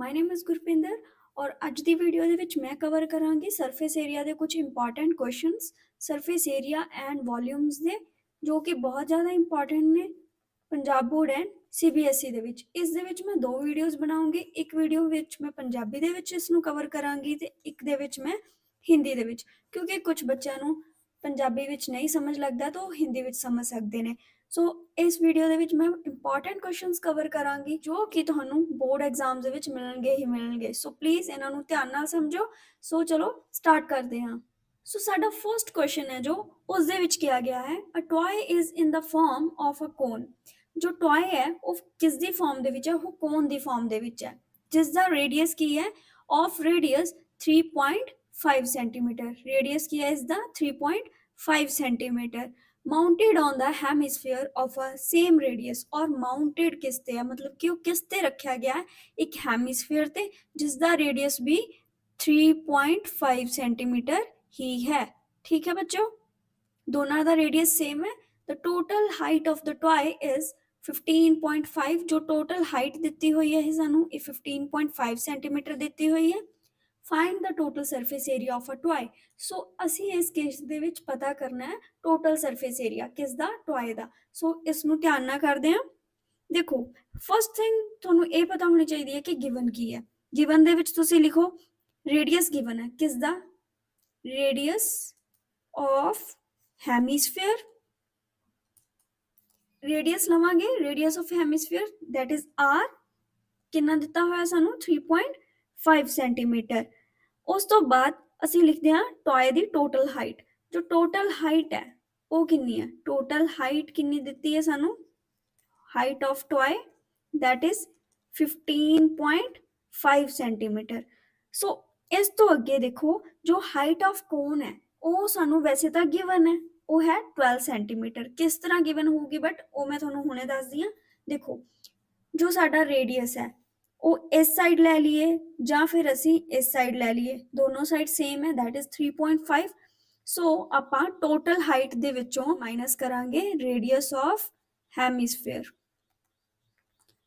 My name is Gurpinder ਔਰ ਅੱਜ ਦੀ video ਦੇ ਵਿੱਚ ਮੈਂ ਕਵਰ ਕਰਾਂਗੀ ਸਰਫੇਸ ਏਰੀਆ ਦੇ ਕੁਝ important questions surface area and volumes ਦੇ ਜੋ ਕਿ ਬਹੁਤ ਜ਼ਿਆਦਾ ਇੰਪੋਰਟੈਂਟ ਨੇ ਪੰਜਾਬ ਬੋਰਡ ਐਂਡ ਸੀਬੀਐਸਈ ਦੇ ਵਿੱਚ। ਇਸ ਦੇ ਵਿੱਚ ਮੈਂ ਦੋ ਵੀਡੀਓਜ਼ ਬਣਾਉਂਗੀ, ਇੱਕ ਵੀਡੀਓ ਵਿੱਚ ਮੈਂ ਪੰਜਾਬੀ ਦੇ ਵਿੱਚ ਇਸ ਨੂੰ ਕਵਰ ਕਰਾਂਗੀ ਤੇ ਇੱਕ ਦੇ ਵਿੱਚ ਮੈਂ ਹਿੰਦੀ ਦੇ ਵਿੱਚ, ਕਿਉਂਕਿ ਕੁਝ ਬੱਚਿਆਂ ਨੂੰ ਪੰਜਾਬੀ ਵਿੱਚ ਨਹੀਂ ਸਮਝ ਲੱਗਦਾ ਤਾਂ ਉਹ ਹਿੰਦੀ ਵਿੱਚ ਸਮਝ ਸਕਦੇ ਨੇ। ਸੋ ਇਸ ਵੀਡੀਓ ਦੇ ਵਿੱਚ ਮੈਂ ਇੰਪੋਰਟੈਂਟ ਕੁਐਸਚਨਸ ਕਵਰ ਕਰਾਂਗੀ ਜੋ ਕਿ ਤੁਹਾਨੂੰ ਬੋਰਡ ਐਗਜ਼ਾਮਸ ਦੇ ਵਿੱਚ ਮਿਲਣਗੇ ਹੀ ਮਿਲਣਗੇ। ਸੋ ਪਲੀਜ਼ ਇਹਨਾਂ ਨੂੰ ਧਿਆਨ ਨਾਲ ਸਮਝੋ। ਸੋ ਚਲੋ ਸਟਾਰਟ ਕਰਦੇ ਹਾਂ। ਸੋ ਸਾਡਾ ਫਰਸਟ ਕੁਐਸਚਨ ਹੈ ਜੋ ਉਸ ਦੇ ਵਿੱਚ ਕਿਹਾ ਗਿਆ ਹੈ a toy is in the form of a cone. ਜੋ ਟॉय ਹੈ ਉਹ ਕਿਸ ਦੀ ਫਾਰਮ ਦੇ ਵਿੱਚ ਹੈ? ਉਹ ਕੋਨ ਦੀ ਫਾਰਮ ਦੇ ਵਿੱਚ ਹੈ, ਜਿਸ ਦਾ ਰੇਡੀਅਸ ਕੀ ਹੈ? Of radius 3.5 centimetre. ਰੇਡੀਅਸ ਕੀ ਹੈ ਇਸ ਦਾ? 3.5 centimetre. Mounted on the hemisphere of a same radius. ਔਰ ਮਾਊਂਟਡ ਕਿਸ ਤੇ ਹੈ, ਮਤਲਬ ਕਿ ਉਹ ਕਿਸ ਤੇ ਰੱਖਿਆ ਗਿਆ ਹੈ? ਇੱਕ ਹੈਮੀਸਫੀਅਰ ਤੇ, ਜਿਸ ਦਾ ਰੇਡੀਅਸ ਵੀ 3.5 ਸੈਂਟੀਮੀਟਰ ਹੀ ਹੈ। ਠੀਕ ਹੈ ਬੱਚੋ, ਦੋਨਾਂ ਦਾ ਰੇਡੀਅਸ ਸੇਮ ਹੈ। The total height of the toy is 15.5। ਜੋ ਟੋਟਲ ਹਾਈਟ ਦਿੱਤੀ ਹੋਈ ਹੈ ਇਹ ਸਾਨੂੰ ਇਹ 15.5 ਸੈਂਟੀਮੀਟਰ ਦਿੱਤੀ ਹੋਈ ਹੈ। Find the total surface area of a toy. So ਅਸੀਂ ਇਸ ਕੇਸ ਦੇ ਵਿੱਚ ਪਤਾ ਕਰਨਾ ਹੈ ਟੋਟਲ ਸਰਫੇਸ ਏਰੀਆ ਕਿਸ ਦਾ? ਟॉय ਦਾ। ਸੋ ਇਸ ਨੂੰ ਧਿਆਨ ਨਾਲ ਕਰਦੇ ਹਾਂ। ਦੇਖੋ, ਫਸਟ ਥਿੰਗ ਤੁਹਾਨੂੰ ਇਹ ਪਤਾ ਹੋਣੀ ਚਾਹੀਦੀ ਹੈ ਕਿ ਗਿਵਨ ਕੀ ਹੈ। ਗਿਵਨ ਦੇ ਵਿੱਚ ਤੁਸੀਂ ਲਿਖੋ ਰੇਡੀਅਸ ਗਿਵਨ ਹੈ, ਕਿਸ ਦਾ? Radius of hemisphere. ਰੇਡੀਅਸ ਲਵਾਂਗੇ, radius of hemisphere that is R. ਕਿੰਨਾ ਦਿੱਤਾ ਹੋਇਆ ਸਾਨੂੰ? 3.5 ਸੈਂਟੀਮੀਟਰ। ਉਸ ਤੋਂ ਬਾਅਦ ਅਸੀਂ ਲਿਖਦੇ ਹਾਂ ਟॉय ਦੀ ਟੋਟਲ ਹਾਈਟ। ਜੋ ਟੋਟਲ ਹਾਈਟ ਹੈ ਉਹ ਕਿੰਨੀ ਹੈ? ਟੋਟਲ ਹਾਈਟ ਕਿੰਨੀ ਦਿੱਤੀ ਹੈ ਸਾਨੂੰ? Height of toy that is 15.5 centimetre. So ਇਸ ਤੋਂ ਅੱਗੇ ਦੇਖੋ, ਜੋ ਹਾਈਟ ਆਫ ਕੋਨ ਹੈ ਉਹ ਸਾਨੂੰ ਵੈਸੇ ਤਾਂ ਗਿਵਨ ਹੈ, ਉਹ ਹੈ 12 ਸੈਂਟੀਮੀਟਰ। ਕਿਸ ਤਰ੍ਹਾਂ ਗਿਵਨ ਹੋਊਗੀ ਬਟ ਉਹ ਮੈਂ ਤੁਹਾਨੂੰ ਹੁਣੇ ਦੱਸਦੀ ਹਾਂ। ਦੇਖੋ, ਜੋ ਸਾਡਾ ਰੇਡੀਅਸ ਹੈ ਉਹ ਇਸ ਸਾਈਡ ਲੈ ਲਈਏ ਜਾਂ ਫਿਰ ਅਸੀਂ ਇਸ ਸਾਈਡ ਲੈ ਲਈਏ, ਦੋਨੋਂ ਸਾਈਡ ਸੇਮ ਹੈ that is 3.5। ਸੋ ਆਪਾਂ ਟੋਟਲ ਹਾਈਟ ਦੇ ਵਿੱਚੋਂ ਮਾਈਨਸ ਕਰਾਂਗੇ ਰੇਡੀਅਸ ਆਫ ਹੈਮੀਸਫੀਅਰ।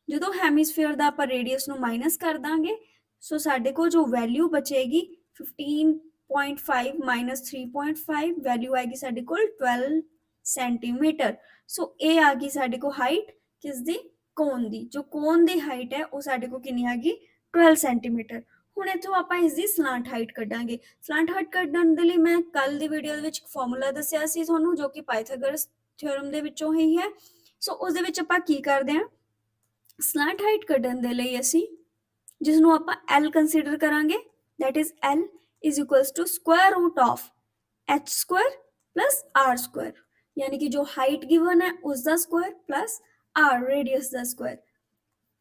ਜਦੋਂ ਹੈਮੀਸਫੀਅਰ ਦਾ ਆਪਾਂ ਰੇਡੀਅਸ ਨੂੰ ਮਾਈਨਸ ਕਰ ਦਾਂਗੇ ਸੋ ਸਾਡੇ ਕੋਲ ਜੋ ਵੈਲਿਊ ਬਚੇਗੀ 15.5 ਮਾਈਨਸ 3.5 ਵੈਲਿਊ ਆਏਗੀ ਸਾਡੇ ਕੋਲ 12 ਸੈਂਟੀਮੀਟਰ। ਸੋ ਇਹ ਆ ਗਈ ਸਾਡੇ ਕੋਲ ਹਾਈਟ ਕਿਸ ਦੀ? ਕੋਨ ਦੀ। ਜੋ ਕੋਨ ਦੀ ਹਾਈਟ ਹੈ ਉਹ ਸਾਡੇ ਕੋਲ ਕਿੰਨੀ ਆ ਗਈ? 12 ਸੈਂਟੀਮੀਟਰ। ਹੁਣ ਇੱਥੋਂ ਆਪਾਂ ਇਸ ਦੀ ਸਲਾਂਟ ਹਾਈਟ ਕੱਢਾਂਗੇ। ਸਲਾਂਟ ਹਾਈਟ ਕੱਢਣ ਦੇ ਲਈ ਮੈਂ ਕੱਲ ਦੀ ਵੀਡੀਓ ਦੇ ਵਿੱਚ ਇੱਕ ਫਾਰਮੂਲਾ ਦੱਸਿਆ ਸੀ ਤੁਹਾਨੂੰ, ਜੋ ਕਿ ਪਾਇਥਾਗੋਰਸ ਥਿਓਰਮ ਦੇ ਵਿੱਚੋਂ ਹੀ ਹੈ। ਸੋ ਉਸ ਦੇ ਵਿੱਚ ਆਪਾਂ ਕੀ ਕਰਦੇ ਹਾਂ, ਸਲਾਂਟ ਹਾਈਟ ਕੱਢਣ ਦੇ ਲਈ ਅਸੀਂ ਜਿਸ ਨੂੰ ਆਪਾਂ L ਕੰਸੀਡਰ ਕਰਾਂਗੇ that is L is equals to square root of h square plus r square। यानी कि जो हाइट गिवन है उसका स्क्वायर प्लस r रेडियस का स्क्वायर।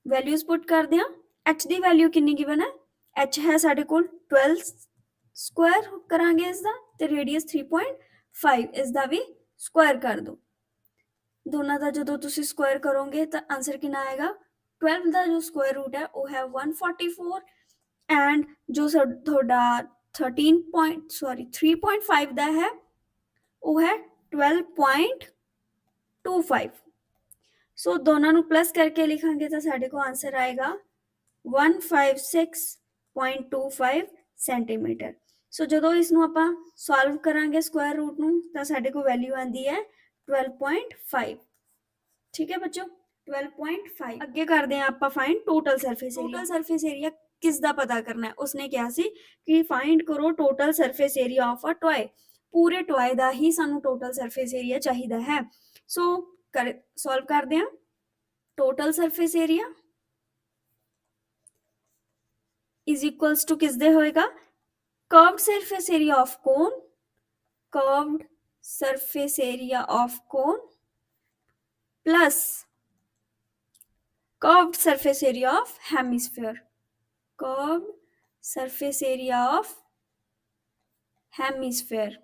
वैल्यूज पुट कर दिया। h ਦੀ वैल्यू कितनी गिवन है? h है ਸਾਡੇ ਕੋਲ 12 स्क्वायर करांगे इसका ਤੇ रेडियस 3.5 इसका भी स्क्वायर कर दो। ਦੋਨਾਂ ਦਾ ਜਦੋਂ ਤੁਸੀਂ ਸਕੁਆਇਰ ਕਰੋਗੇ ਤਾਂ ਆਨਸਰ ਕਿੰਨਾ ਆਏਗਾ? 12 ਦਾ ਜੋ ਸਕੁਆਇਰ ਰੂਟ ਹੈ ਉਹ ਹੈ 144 ਐਂਡ ਜੋ ਤੁਹਾਡਾ 3.5 ਦਾ ਹੈ ਉਹ ਹੈ 12.25। ਸੋ ਦੋਨਾਂ ਨੂੰ ਪਲੱਸ ਕਰਕੇ ਲਿਖਾਂਗੇ ਤਾਂ ਸਾਡੇ ਕੋਲ ਆਨਸਰ ਆਏਗਾ 156.25 ਸੈਂਟੀਮੀਟਰ। ਸੋ ਜਦੋਂ ਇਸ ਨੂੰ ਆਪਾਂ ਸੋਲਵ ਕਰਾਂਗੇ ਸਕੁਆਇਰ ਰੂਟ ਨੂੰ ਤਾਂ ਸਾਡੇ ਕੋਲ ਵੈਲਿਊ ਆਂਦੀ ਹੈ 12.5। ठीक है बच्चों, 12.5। ਅੱਗੇ ਕਰਦੇ ਹਾਂ ਆਪਾਂ find total surface area. Total surface area ਕਿਸ ਦਾ ਪਤਾ ਕਰਨਾ ਹੈ? ਉਸਨੇ ਕਿਹਾ ਸੀ ਕਿ ਫਾਈਂਡ ਕਰੋ total surface area of a toy. ਪੂਰੇ ਟॉय ਦਾ ਹੀ ਸਾਨੂੰ ਟੋਟਲ ਸਰਫੇਸ ਏਰੀਆ ਚਾਹੀਦਾ ਹੈ। ਸੋ ਸੋਲਵ ਕਰਦੇ ਹਾਂ। Total surface area is equals to ਕਿਸ ਦੇ ਹੋਏਗਾ? Curved surface area of cone, curved surface area of cone plus curved surface area of hemisphere, curved surface area of hemisphere।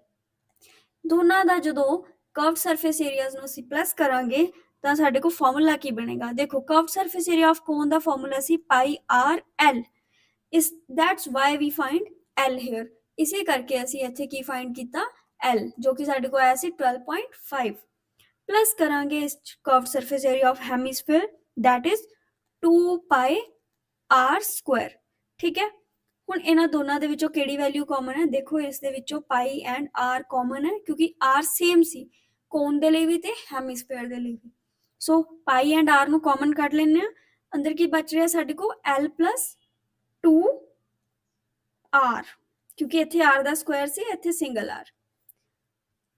ਦੋਨਾਂ ਦਾ ਜਦੋਂ curved surface areas ਨੂੰ ਅਸੀਂ plus ਕਰਾਂਗੇ ਤਾਂ ਸਾਡੇ ਕੋਲ ਫਾਰਮੂਲਾ ਕੀ ਬਣੇਗਾ? ਦੇਖੋ, curved surface area of cone ਦਾ ਫਾਰਮੂਲਾ ਸੀ pi r l। that's why we find l here। ਇਸੇ ਕਰਕੇ ਅਸੀਂ ਇੱਥੇ ਕੀ ਫਾਈਂਡ ਕੀਤਾ? l, ਜੋ ਕਿ ਸਾਡੇ ਕੋਲ ਆਇਆ ਸੀ 12.5। प्लस करांगे इस curved surface area of hemisphere that is 2 pi r square. ਠੀਕ ਹੈ। ਹੁਣ ਇਹਨਾਂ ਦੋਨਾਂ ਦੇ ਵਿੱਚੋਂ ਕਿਹੜੀ ਵੈਲਿਊ ਕਾਮਨ ਹੈ? ਦੇਖੋ ਇਸ ਦੇ ਵਿੱਚੋਂ ਪਾਈ ਐਂਡ ਆਰ ਕਾਮਨ ਹੈ, ਕਿਉਂਕਿ ਆਰ ਸੇਮ ਸੀ ਕੋਨ ਦੇ ਲਈ ਵੀ ਤੇ ਹੈਮੀਸਫੇਅਰ ਦੇ ਲਈ ਵੀ। ਸੋ ਪਾਈ ਐਂਡ ਆਰ ਨੂੰ ਕਾਮਨ ਕੱਢ ਲੈਂਦੇ ਆ। ਅੰਦਰ ਕੀ ਬਚ ਰਿਹਾ ਸਾਡੇ ਕੋਲ? l plus 2r, ਕਿਉਂਕਿ ਇੱਥੇ r ਦਾ ਸਕੁਆਇਰ ਸੀ, ਇੱਥੇ ਸਿੰਗਲ r।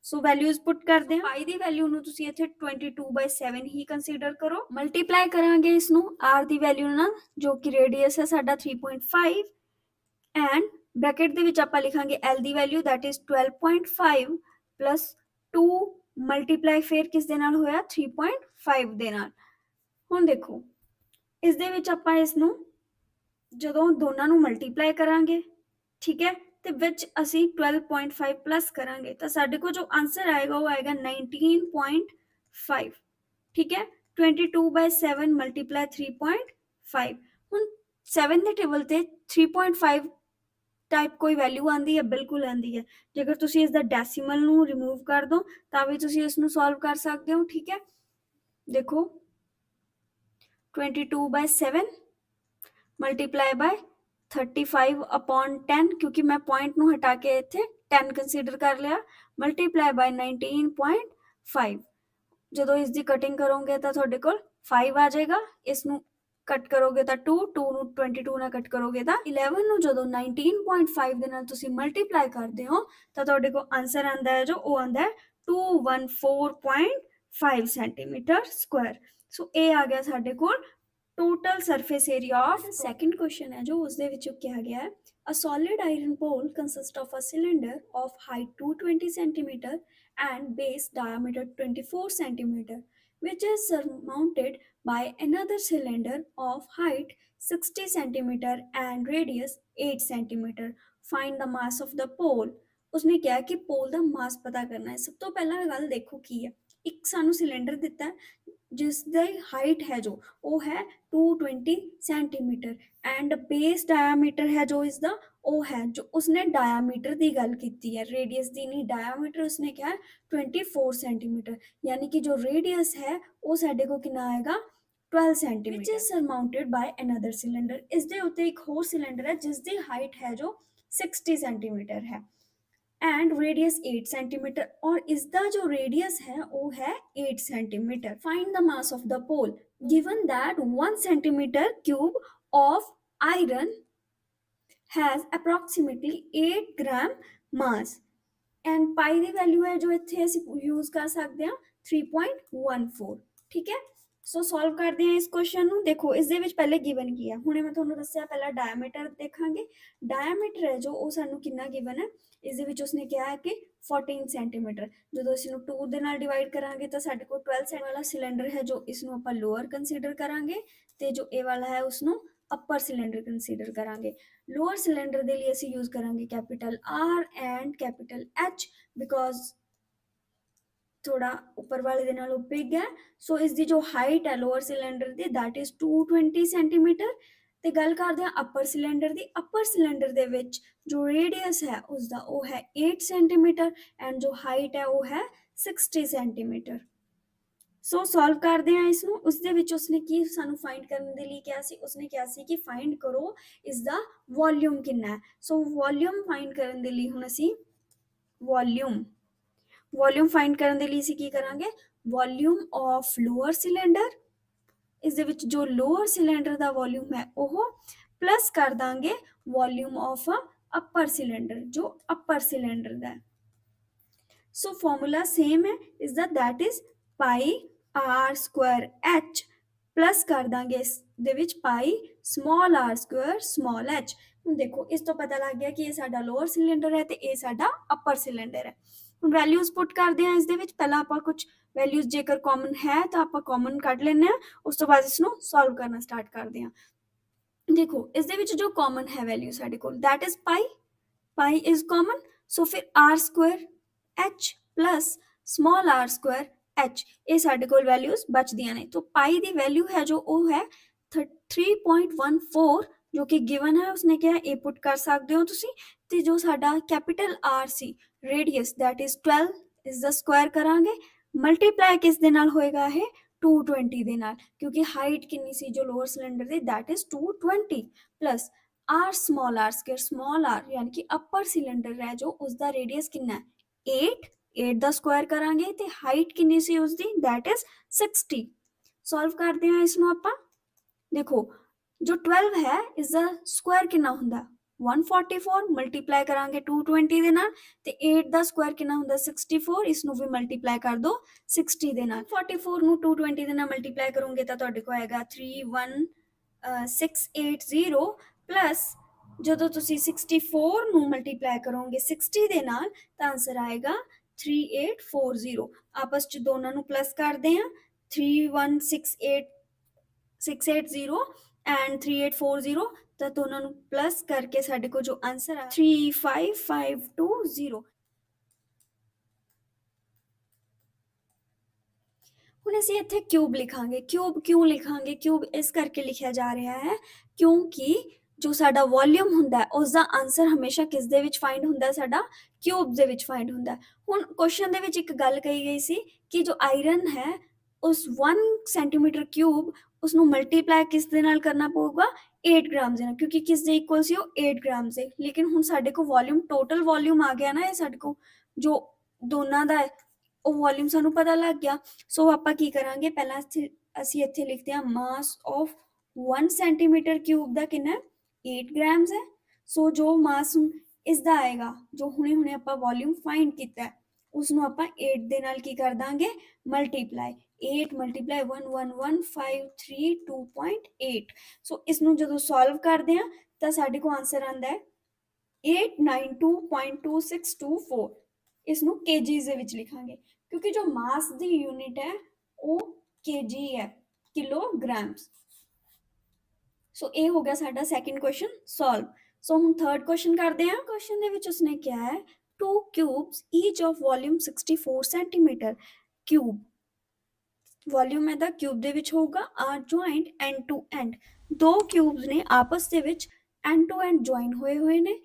ਸੋ ਵੈਲਿਊਜ਼ ਪੁੱਟ ਕਰਦੇ ਹਾਂ। ਪਾਈ ਦੀ ਵੈਲਿਊ ਨੂੰ ਤੁਸੀਂ ਇੱਥੇ 22/7 ਹੀ ਕੰਸੀਡਰ ਕਰੋ। ਮਲਟੀਪਲਾਈ ਕਰਾਂਗੇ ਇਸ ਨੂੰ r ਦੀ ਵੈਲਿਊ ਨਾਲ, ਜੋ ਕਿ ਰੇਡੀਅਸ ਹੈ ਸਾਡਾ 3.5, ਐਂਡ ਬ੍ਰੈਕਟ ਦੇ ਵਿੱਚ ਆਪਾਂ ਲਿਖਾਂਗੇ l the value that is 12.5 plus 2 multiply ਫਿਰ ਕਿਸ ਦੇ ਨਾਲ ਹੋਇਆ? 3.5 ਦੇ ਨਾਲ। ਹੁਣ ਦੇਖੋ ਇਸ ਦੇ ਵਿੱਚ ਆਪਾਂ ਇਸ ਨੂੰ ਜਦੋਂ ਦੋਨਾਂ ਨੂੰ ਮਲਟੀਪਲਾਈ ਕਰਾਂਗੇ, ਠੀਕ ਹੈ, ਤੇ ਵਿੱਚ ਅਸੀਂ 12.5 ਪਲੱਸ ਕਰਾਂਗੇ ਤਾਂ ਸਾਡੇ ਕੋਲ ਜੋ ਆਨਸਰ ਆਏਗਾ ਉਹ ਆਏਗਾ 19.5, ਠੀਕ ਹੈ। 22/7 ਮਲਟੀਪਲਾਈ 3.5। ਹੁਣ 7 ਦੇ ਟੇਬਲ ਤੇ 3.5 ਟਾਈਪ ਕੋਈ ਵੈਲਿਊ ਆਂਦੀ ਹੈ? ਬਿਲਕੁਲ ਆਂਦੀ ਹੈ। ਜੇਕਰ ਤੁਸੀਂ ਇਸ ਦਾ ਡੈਸੀਮਲ ਨੂੰ ਰਿਮੂਵ ਕਰ ਦੋ ਤਾਂ ਵੀ ਤੁਸੀਂ ਇਸ ਨੂੰ ਸੋਲਵ ਕਰ ਸਕਦੇ ਹੋ, ਠੀਕ ਹੈ। ਦੇਖੋ 22/7 ਮਲਟੀਪਲਾਈ ਬਾय 35/10, ਕਿਉਂਕਿ ਮੈਂ ਪੁਆਇੰਟ ਨੂੰ ਹਟਾ ਕੇ ਇੱਥੇ 10 ਕੰਸੀਡਰ ਕਰ ਲਿਆ, ਮਲਟੀਪਲਾਈ ਬਾय 19.5। ਜਦੋਂ ਇਸ ਦੀ ਕਟਿੰਗ ਕਰੋਗੇ ਤਾਂ ਤੁਹਾਡੇ ਕੋਲ 5 ਆ ਜਾਏਗਾ। ਇਸ ਨੂੰ ਕੱਟ ਕਰੋਗੇ ਤਾਂ 2 ਨੂੰ 22 ਨਾਲ ਕੱਟ ਕਰੋਗੇ ਤਾਂ 11 ਨੂੰ ਜਦੋਂ 19.5 ਦੇ ਨਾਲ ਤੁਸੀਂ ਮਲਟੀਪਲਾਈ ਕਰਦੇ ਹੋ ਤਾਂ ਤੁਹਾਡੇ ਕੋਲ ਆਨਸਰ ਆਂਦਾ ਹੈ ਜੋ ਉਹ ਆਂਦਾ ਹੈ 214.5 ਸੈਂਟੀਮੀਟਰ ਸਕੁਆਇਰ। ਸੋ ਇਹ ਆ ਗਿਆ ਸਾਡੇ ਕੋਲ total surface area of. Second question ਹੈ ਜੋ ਉਸ ਦੇ ਵਿੱਚ ਕਿਹਾ ਗਿਆ ਹੈ a solid iron pole consists of a cylinder of height 220 centimeter and base diameter 24 centimeter which is surmounted by another cylinder of height 60 centimeter and radius 8 centimeter. Find the mass of the pole. ਉਸਨੇ ਕਿਹਾ ਕਿ ਪੋਲ ਦਾ ਮਾਸ ਪਤਾ ਕਰਨਾ ਹੈ। ਸਭ ਤੋਂ ਪਹਿਲਾਂ ਗੱਲ ਦੇਖੋ ਕੀ ਹੈ, ਇੱਕ ਸਾਨੂੰ ਸਿਲੰਡਰ ਦਿੱਤਾ ਜਿਸ ਦੀ ਹਾਈਟ ਹੈ ਜੋ ਉਹ ਹੈ 220 ਸੈਂਟੀਮੀਟਰ ਐਂਡ ਬੇਸ ਡਾਇਆਮੀਟਰ ਹੈ ਜੋ ਇਸ ਦਾ ਉਹ ਹੈ, ਜੋ ਉਸਨੇ ਡਾਇਆਮੀਟਰ ਦੀ ਗੱਲ ਕੀਤੀ ਹੈ, ਰੇਡੀਅਸ ਦੀ ਨਹੀਂ। ਡਾਇਆਮੀਟਰ ਉਸਨੇ ਕਿਹਾ 24 ਸੈਂਟੀਮੀਟਰ, ਯਾਨੀ ਕਿ ਜੋ ਰੇਡੀਅਸ ਹੈ ਉਹ ਸਾਡੇ ਕੋਲ ਕਿੰਨਾ ਆਏਗਾ? 12 centimetre. Which is surmounted by another cylinder. ਇਸ ਦੇ ਉੱਤੇ ਇੱਕ ਹੋਰ ਸਿਲੰਡਰ ਹੈ ਜਿਸ ਦੀ ਹਾਈਟ ਹੈ ਜੋ 60 ਸੈਂਟੀਮੀਟਰ ਹੈ एंड रेडियस 8 सेंटीमीटर, और इसका जो रेडियस है वो है 8 centimetre. Find the mass of the pole. Given that 1 centimetre cube of iron has approximately 8 gram mass and pi ਦੀ ਵੈਲਿਊ ਹੈ ਜੋ ਇੱਥੇ ਅਸੀਂ ਯੂਜ਼ ਕਰ ਸਕਦੇ ਹਾਂ 3.14, ਠੀਕ ਹੈ। ਸੋ ਸੋਲਵ ਕਰਦੇ ਹਾਂ ਇਸ ਕੁਐਸਚਨ ਨੂੰ। ਦੇਖੋ ਇਸ ਦੇ ਵਿੱਚ ਪਹਿਲੇ ਗਿਵਨ ਕੀ ਹੈ, ਹੁਣੇ ਮੈਂ ਤੁਹਾਨੂੰ ਦੱਸਿਆ ਪਹਿਲਾਂ ਡਾਇਆਮੀਟਰ ਦੇਖਾਂਗੇ। ਡਾਇਆਮੀਟਰ ਹੈ ਜੋ ਉਹ ਸਾਨੂੰ ਕਿੰਨਾ ਗਿਵਨ ਹੈ, ਇਸ ਦੇ ਵਿੱਚ ਉਸਨੇ ਕਿਹਾ ਹੈ ਕਿ 14 ਸੈਂਟੀਮੀਟਰ। ਜਦੋਂ ਅਸੀਂ ਨੂੰ 2 ਦੇ ਨਾਲ ਡਿਵਾਈਡ ਕਰਾਂਗੇ ਤਾਂ ਸਾਡੇ ਕੋਲ 12 ਸੈਂਟੀ ਵਾਲਾ ਸਿਲੰਡਰ ਹੈ ਜੋ ਇਸ ਨੂੰ ਆਪਾਂ ਲੋਅਰ ਕੰਸੀਡਰ ਕਰਾਂਗੇ ਤੇ ਜੋ ਇਹ ਵਾਲਾ ਹੈ ਉਸ ਨੂੰ ਅਪਰ ਸਿਲੰਡਰ ਕੰਸੀਡਰ ਕਰਾਂਗੇ। ਲੋਅਰ ਸਿਲੰਡਰ ਦੇ ਲਈ ਅਸੀਂ ਯੂਜ਼ ਕਰਾਂਗੇ capital R and capital H because ਥੋੜਾ ਉੱਪਰ ਵਾਲੇ ਦੇ ਨਾਲੋਂ ਬਿਗ ਹੈ। ਸੋ ਇਸ ਦੀ ਜੋ ਹਾਈਟ ਹੈ ਲੋਅਰ ਸਿਲੰਡਰ ਦੀ ਦੈਟ ਇਜ਼ 220 ਸੈਂਟੀਮੀਟਰ। ਤੇ ਗੱਲ ਕਰਦੇ ਹਾਂ ਅਪਰ ਸਿਲੰਡਰ ਦੀ। ਅਪਰ ਸਿਲੰਡਰ ਦੇ ਵਿੱਚ ਜੋ ਰੇਡੀਅਸ ਹੈ ਉਸ ਦਾ ਉਹ ਹੈ 8 ਸੈਂਟੀਮੀਟਰ ਐਂਡ ਜੋ ਹਾਈਟ ਹੈ ਉਹ ਹੈ 60 ਸੈਂਟੀਮੀਟਰ। ਸੋ ਸੋਲਵ ਕਰਦੇ ਹਾਂ ਇਸ ਨੂੰ। ਉਸ ਦੇ ਵਿੱਚ ਉਸਨੇ ਕੀ ਸਾਨੂੰ ਫਾਈਂਡ ਕਰਨ ਦੇ ਲਈ ਕਿਹਾ ਸੀ? ਉਸਨੇ ਕਿਹਾ ਸੀ ਕਿ ਫਾਈਂਡ ਕਰੋ ਇਸ ਦਾ ਵੋਲਿਊਮ ਕਿੰਨਾ ਹੈ। ਸੋ ਵੋਲਿਊਮ ਫਾਈਂਡ ਕਰਨ ਦੇ ਲਈ ਹੁਣ ਅਸੀਂ ਵੋਲਿਊਮ ਫਾਈਂਡ ਕਰਨ ਦੇ ਲਈ ਅਸੀਂ ਕੀ ਕਰਾਂਗੇ? ਵੋਲਿਊਮ ਆਫ ਲੋਅਰ ਸਿਲੰਡਰ, ਇਸ ਦੇ ਵਿੱਚ ਜੋ ਲੋਅਰ ਸਿਲੰਡਰ ਦਾ ਵੋਲਿਊਮ ਹੈ ਉਹ ਪਲੱਸ ਕਰ ਦਾਂਗੇ ਵੋਲਿਊਮ ਆਫ ਅਪਰ ਸਿਲੰਡਰ ਜੋ ਅਪਰ ਸਿਲੰਡਰ ਦਾ ਹੈ। ਸੋ ਫਾਰਮੂਲਾ ਸੇਮ ਹੈ ਇਸ ਦਾ that is pi R square H plus ਕਰ ਦਾਂਗੇ ਇਸ ਦੇ ਵਿੱਚ pi small R square small H. ਹੁਣ ਦੇਖੋ ਇਸ ਤੋਂ ਪਤਾ ਲੱਗ ਗਿਆ ਕਿ ਇਹ ਸਾਡਾ ਲੋਅਰ ਸਿਲੰਡਰ ਹੈ ਤੇ ਇਹ ਸਾਡਾ ਅਪਰ ਸਿਲੰਡਰ ਹੈ। ਹੁਣ ਵੈਲਿਊਜ਼ ਪੁੱਟ ਕਰਦੇ ਹਾਂ ਇਸ ਦੇ ਵਿੱਚ। ਪਹਿਲਾਂ ਆਪਾਂ ਕੁਝ ਵੈਲਿਊਜ਼ ਜੇਕਰ ਕਾਮਨ ਹੈ ਤਾਂ ਆਪਾਂ ਕਾਮਨ ਕੱਢ ਲੈਂਦੇ ਹਾਂ, ਉਸ ਤੋਂ ਬਾਅਦ ਇਸ ਨੂੰ ਸੋਲਵ ਕਰਨਾ ਸਟਾਰਟ ਕਰਦੇ ਹਾਂ। ਦੇਖੋ ਇਸ ਦੇ ਵਿੱਚ ਜੋ ਕਾਮਨ ਹੈ ਵੈਲਿਊ ਸਾਡੇ ਕੋਲ that is pi is common. So ਫਿਰ R square H plus small R square H, ਇਹ ਸਾਡੇ ਕੋਲ ਵੈਲਿਊਜ਼ ਬਚਦੀਆਂ ਨੇ। ਤਾਂ ਪਾਈ ਦੀ ਵੈਲਿਊ ਹੈ ਜੋ ਉਹ ਹੈ 3.14 ਜੋ ਕਿ ਗਿਵਨ ਹੈ। ਉਸਨੇ ਕਿਹਾ ਇਹ ਪੁੱਟ ਕਰ ਸਕਦੇ ਹੋ ਤੁਸੀਂ। ਤੇ ਜੋ ਸਾਡਾ ਕੈਪੀਟਲ ਆਰ ਸੀ ਰੇਡੀਅਸ ਦੈਟ ਇਜ਼ 12, ਇਸ ਦਾ ਸਕੁਆਇਰ ਕਰਾਂਗੇ। ਮਲਟੀਪਲਾਈ ਕਿਸ ਦੇ ਨਾਲ ਹੋਏਗਾ? ਇਹ 220 ਦੇ ਨਾਲ, ਕਿਉਂਕਿ ਹਾਈਟ ਕਿੰਨੀ ਸੀ ਜੋ ਲੋਅਰ ਸਿਲੰਡਰ ਦੀ that is 220 plus R small R square small R यानी कि अपर सिलेंडर है जो उसका रेडियस कितना है 8 8 ਦਾ ਸਕੁਆਇਰ ਕਰਾਂਗੇ ਤੇ ਹਾਈਟ ਕਿੰਨੀ ਸੀ ਉਸਦੀ that is 60 ਸੋਲਵ ਕਰਦੇ ਹਾਂ ਇਸ ਨੂੰ ਆਪਾਂ ਦੇਖੋ ਜੋ 12 ਹੈ ਇਸ ਦਾ ਸਕੁਆਇਰ ਕਿੰਨਾ ਹੁੰਦਾ 144 ਮਲਟੀਪਲਾਈ ਕਰਾਂਗੇ 220 ਦੇ ਨਾਲ ਤੇ 8 ਦਾ ਸਕੁਆਇਰ ਕਿੰਨਾ ਹੁੰਦਾ 64 ਇਸ ਨੂੰ ਵੀ ਮਲਟੀਪਲਾਈ ਕਰ ਦੋ 60 ਦੇ ਨਾਲ 44 ਨੂੰ 220 ਦੇ ਨਾਲ ਮਲਟੀਪਲਾਈ ਕਰੋਗੇ ਤਾਂ ਤੁਹਾਡੇ ਕੋਲ ਆਏਗਾ 31680 प्लस ਜਦੋਂ ਤੁਸੀਂ 64 ਨੂੰ ਮਲਟੀਪਲਾਈ ਕਰੋਗੇ 60 ਦੇ ਨਾਲ ਤਾਂ ਆਨਸਰ ਆਏਗਾ 3840 ਆਪਸ ਚ ਦੋਨਾਂ ਨੂੰ ਪਲੱਸ ਕਰਦੇ ਹਾਂ 3168680 ਐਂਡ 3840 ਤਾਂ ਦੋਨਾਂ ਨੂੰ ਪਲੱਸ ਕਰਕੇ ਸਾਡੇ ਕੋਲ ਜੋ ਆਨਸਰ ਆ 35520 ਹੁਣ ਅਸੀਂ ਇੱਥੇ ਕਿਊਬ ਲਿਖਾਂਗੇ ਕਿਊਬ ਕਿਉਂ ਲਿਖਾਂਗੇ ਕਿਊਬ ਇਸ ਕਰਕੇ ਲਿਖਿਆ ਜਾ ਰਿਹਾ ਹੈ ਕਿਉਂਕਿ ਜੋ ਸਾਡਾ ਵੋਲਿਊਮ ਹੁੰਦਾ ਹੈ ਉਸ ਦਾ ਆਨਸਰ ਹਮੇਸ਼ਾ ਕਿਸ ਦੇ ਵਿੱਚ ਫਾਈਂਡ ਹੁੰਦਾ ਸਾਡਾ ਕਿਊਬ ਦੇ ਵਿੱਚ ਫਾਈਂਡ ਹੁੰਦਾ ਹੁਣ ਕੁਐਸਚਨ ਦੇ ਵਿੱਚ ਇੱਕ ਗੱਲ ਕਹੀ ਗਈ ਸੀ ਕਿ ਜੋ ਆਇਰਨ ਹੈ ਉਸ 1 ਸੈਂਟੀਮੀਟਰ ਕਿਊਬ ਉਸ ਨੂੰ ਮਲਟੀਪਲਾਈ ਕਿਸ ਦੇ ਨਾਲ ਕਰਨਾ ਪਊਗਾ 8 ਗ੍ਰਾਮ ਦੇ ਨਾਲ ਕਿਉਂਕਿ ਕਿਸ ਦੇ ਇਕੁਅਲ ਸੀ ਉਹ 8 ਗ੍ਰਾਮ ਦੇ ਲੇਕਿਨ ਹੁਣ ਸਾਡੇ ਕੋਲ ਵੋਲਿਊਮ ਟੋਟਲ ਵੋਲਿਊਮ ਆ ਗਿਆ ਨਾ ਇਹ ਸਾਡੇ ਕੋਲ ਜੋ ਦੋਨਾਂ ਦਾ ਉਹ ਵੋਲਿਊਮ ਸਾਨੂੰ ਪਤਾ ਲੱਗ ਗਿਆ ਸੋ ਆਪਾਂ ਕੀ ਕਰਾਂਗੇ ਪਹਿਲਾਂ ਅਸੀਂ ਇੱਥੇ ਲਿਖਦੇ ਹਾਂ ਮਾਸ ਆਫ 1 ਸੈਂਟੀਮੀਟਰ ਕਿਊਬ ਦਾ ਕਿੰਨਾ 8 ਗ੍ਰਾਮਸ ਹੈ ਸੋ ਜੋ ਮਾਸ ਇਸ ਦਾ ਆਏਗਾ ਜੋ ਹੁਣੇ ਆਪਾਂ ਵੋਲਿਊਮ ਫਾਈਂਡ ਕੀਤਾ ਉਸ ਨੂੰ ਆਪਾਂ 8 ਦੇ ਨਾਲ ਕੀ ਕਰ ਦਾਂਗੇ ਮਲਟੀਪਲਾਈ 8 ਮਲਟੀਪਲਾਈ 1115322.8 ਸੋ ਇਸ ਨੂੰ ਜਦੋਂ ਸੋਲਵ ਕਰਦੇ ਹਾਂ ਤਾਂ ਸਾਡੇ ਕੋਲ ਆਨਸਰ ਆਂਦਾ ਹੈ 892.2624 ਇਸ ਨੂੰ kgs ਦੇ ਵਿੱਚ ਲਿਖਾਂਗੇ ਕਿਉਂਕਿ ਜੋ ਮਾਸ ਦੀ ਯੂਨਿਟ ਹੈ ਉਹ kg ਹੈ ਕਿਲੋਗ੍ਰਾਮਸ ਸੋ ਇਹ ਹੋ ਗਿਆ ਸਾਡਾ ਸੈਕਿੰਡ ਕੁਐਸਚਨ ਸੋਲਵ ਸੋ ਹੁਣ ਥਰਡ ਕੁਐਸਚਨ ਕਰਦੇ ਹਾਂ ਕੁਐਸਚਨ ਦੇ ਵਿੱਚ ਉਸਨੇ ਕਿਹਾ ਹੈ two cubes each of volume 64 centimeter cube volume ਇਹਦਾ ਕਿਊਬ ਦੇ ਵਿੱਚ ਹੋਊਗਾ are joint end to end ਦੋ ਕਿਊਬਸ ਨੇ ਆਪਸ ਦੇ ਵਿੱਚ ਐਂਡ ਟੂ ਐਂਡ ਜੁਆਇਨ ਹੋਏ ਨੇ